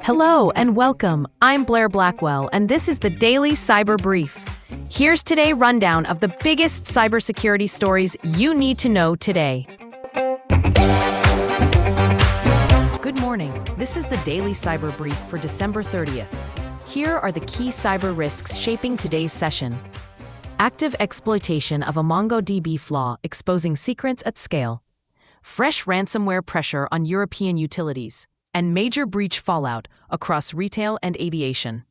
Hello and welcome. I'm Blair Blackwell, and this is the Daily Cyber Brief. Here's today's rundown of the biggest cybersecurity stories you need to know today. Good morning. This is the Daily Cyber Brief for December 30th. Here are the key cyber risks shaping today's session. Active exploitation of a MongoDB flaw exposing secrets at scale. Fresh ransomware pressure on European utilities. And major breach fallout across retail and aviation.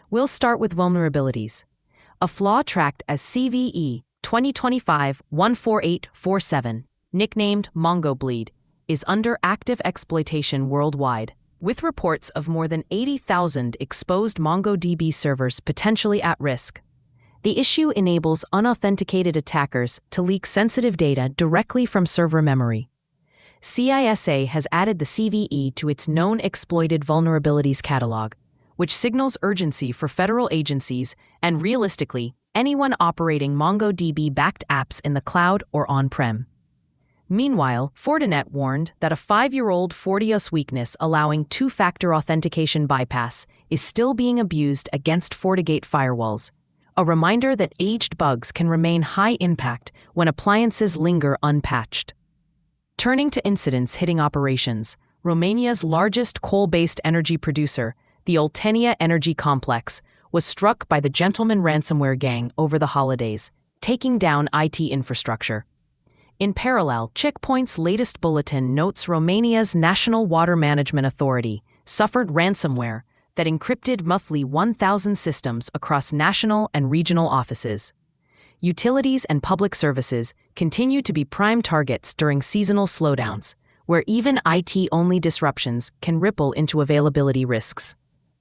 We'll start with vulnerabilities. A flaw tracked as CVE 2025-14847, nicknamed MongoBleed, is under active exploitation worldwide, with reports of more than 80,000 exposed MongoDB servers potentially at risk. The issue enables unauthenticated attackers to leak sensitive data directly from server memory. CISA has added the CVE to its known exploited vulnerabilities catalog, which signals urgency for federal agencies and, realistically, anyone operating MongoDB-backed apps in the cloud or on-prem. Meanwhile, Fortinet warned that a 5-year-old FortiOS weakness allowing two-factor authentication bypass is still being abused against FortiGate firewalls, a reminder that aged bugs can remain high impact when appliances linger unpatched. Turning to incidents hitting operations, Romania's largest coal-based energy producer, the Oltenia Energy Complex, was struck by the gentleman ransomware gang over the holidays, taking down IT infrastructure. In parallel, Checkpoint's latest bulletin notes Romania's National Water Management Authority suffered ransomware that encrypted monthly 1,000 systems across national and regional offices. Utilities and public services continue to be prime targets during seasonal slowdowns, where even IT-only disruptions can ripple into availability risks.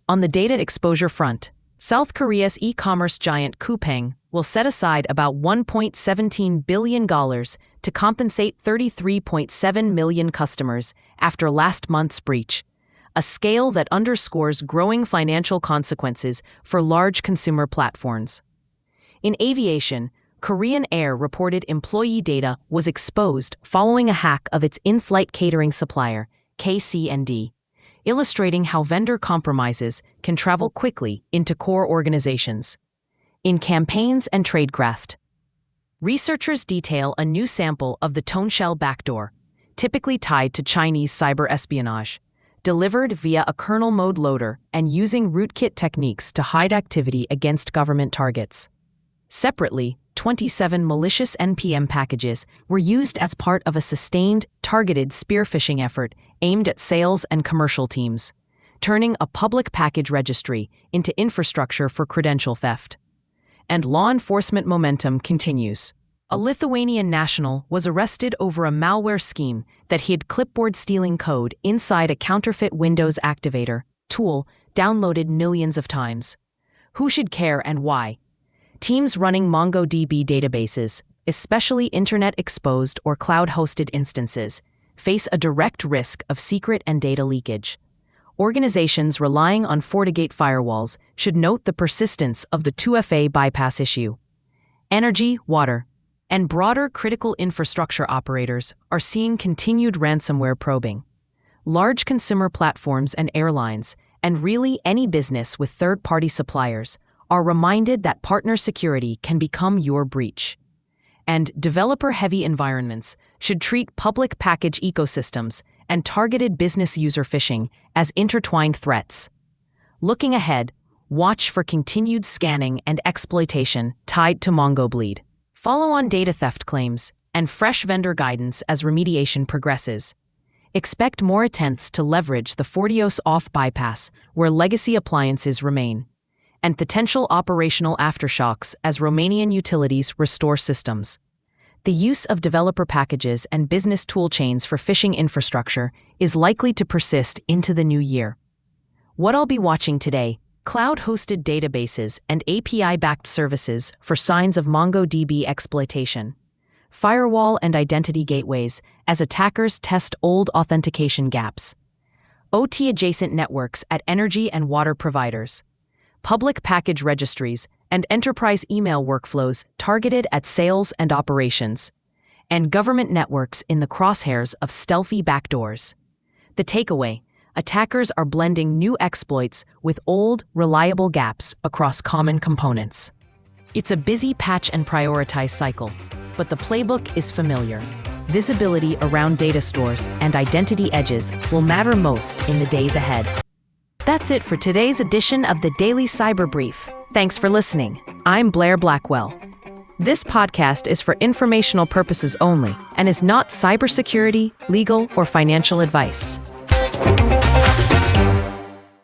On the data exposure front, South Korea's e-commerce giant Coupang will set aside about $1.17 billion to compensate 33.7 million customers after last month's breach, a scale that underscores growing financial consequences for large consumer platforms. In aviation, Korean Air reported employee data was exposed following a hack of its in-flight catering supplier, KC&D, illustrating how vendor compromises can travel quickly into core organizations. In campaigns and tradecraft, researchers detail a new sample of the ToneShell backdoor, typically tied to Chinese cyber espionage, delivered via a kernel mode loader and using rootkit techniques to hide activity against government targets. Separately, 27 malicious NPM packages were used as part of a sustained, targeted spear phishing effort aimed at sales and commercial teams, turning a public package registry into infrastructure for credential theft. And law enforcement momentum continues. A Lithuanian national was arrested over a malware scheme that hid clipboard-stealing code inside a counterfeit Windows activator tool downloaded millions of times. Who should care and why? Teams running MongoDB databases, especially internet-exposed or cloud-hosted instances, face a direct risk of secret and data leakage. Organizations relying on FortiGate firewalls should note the persistence of the 2FA bypass issue. Energy, water, and broader critical infrastructure operators are seeing continued ransomware probing. Large consumer platforms and airlines, and really any business with third-party suppliers, are reminded that partner security can become your breach. And developer-heavy environments should treat public package ecosystems and targeted business user phishing as intertwined threats. Looking ahead, watch for continued scanning and exploitation tied to MongoBleed. Follow on data theft claims and fresh vendor guidance as remediation progresses. Expect more attempts to leverage the FortiOS auth bypass where legacy appliances remain, and potential operational aftershocks as Romanian utilities restore systems. The use of developer packages and business toolchains for phishing infrastructure is likely to persist into the new year. What I'll be watching today: cloud-hosted databases and API-backed services for signs of MongoDB exploitation, firewall and identity gateways as attackers test old authentication gaps, OT-adjacent networks at energy and water providers, public package registries, and enterprise email workflows targeted at sales and operations, and government networks in the crosshairs of stealthy backdoors. The takeaway: attackers are blending new exploits with old, reliable gaps across common components. It's a busy patch and prioritize cycle, but the playbook is familiar. Visibility around data stores and identity edges will matter most in the days ahead. That's it for today's edition of the Daily Cyber Brief. Thanks for listening. I'm Blair Blackwell. This podcast is for informational purposes only and is not cybersecurity, legal, or financial advice.